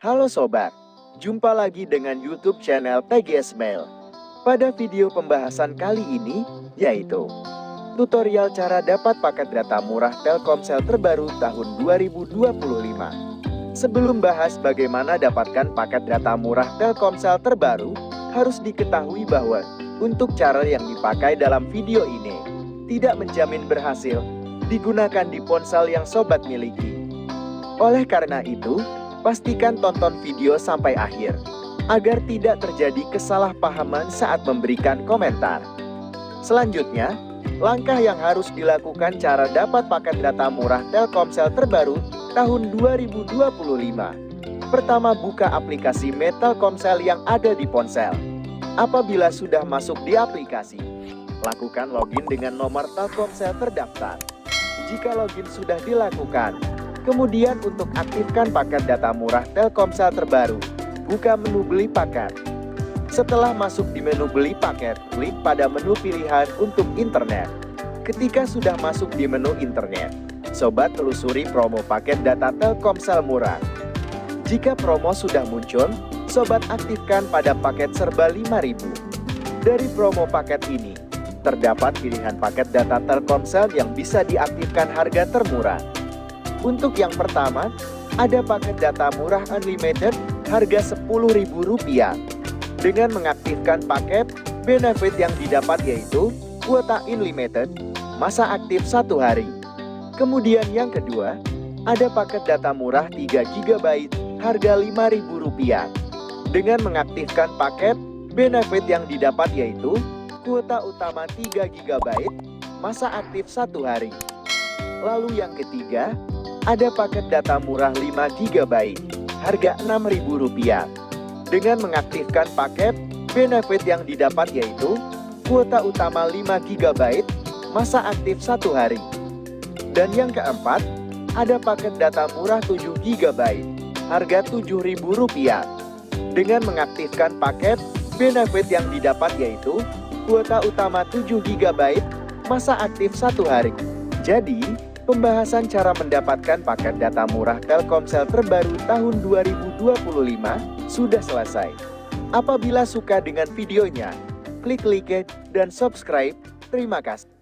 Halo sobat, jumpa lagi dengan YouTube channel TGS Mail. Pada video pembahasan kali ini, yaitu tutorial cara dapat paket data murah Telkomsel terbaru tahun 2025. Sebelum bahas bagaimana dapatkan paket data murah Telkomsel terbaru, harus diketahui bahwa untuk cara yang dipakai dalam video ini tidak menjamin berhasil digunakan di ponsel yang sobat miliki. Oleh karena itu, pastikan tonton video sampai akhir, agar tidak terjadi kesalahpahaman saat memberikan komentar. Selanjutnya, langkah yang harus dilakukan cara dapat paket data murah Telkomsel terbaru tahun 2025. Pertama, buka aplikasi My Telkomsel yang ada di ponsel. Apabila sudah masuk di aplikasi, lakukan login dengan nomor Telkomsel terdaftar. Jika login sudah dilakukan, kemudian untuk aktifkan paket data murah Telkomsel terbaru, buka menu beli paket. Setelah masuk di menu beli paket, klik pada menu pilihan untuk internet. Ketika sudah masuk di menu internet, sobat telusuri promo paket data Telkomsel murah. Jika promo sudah muncul, sobat aktifkan pada paket serba 5.000. Dari promo paket ini, terdapat pilihan paket data Telkomsel yang bisa diaktifkan harga termurah. Untuk yang pertama, ada paket data murah unlimited harga Rp10.000. Dengan mengaktifkan paket, benefit yang didapat yaitu kuota unlimited, masa aktif 1 hari. Kemudian yang kedua, ada paket data murah 3 GB harga Rp5.000. Dengan mengaktifkan paket, benefit yang didapat yaitu kuota utama 3 GB, masa aktif 1 hari. Lalu yang ketiga, ada paket data murah 5 GB, harga Rp6.000. Dengan mengaktifkan paket, benefit yang didapat yaitu kuota utama 5 GB, masa aktif 1 hari. Dan yang keempat, ada paket data murah 7 GB, harga Rp7.000. Dengan mengaktifkan paket, benefit yang didapat yaitu kuota utama 7 GB, masa aktif 1 hari. Jadi, pembahasan cara mendapatkan paket data murah Telkomsel terbaru tahun 2025 sudah selesai. Apabila suka dengan videonya, klik like dan subscribe. Terima kasih.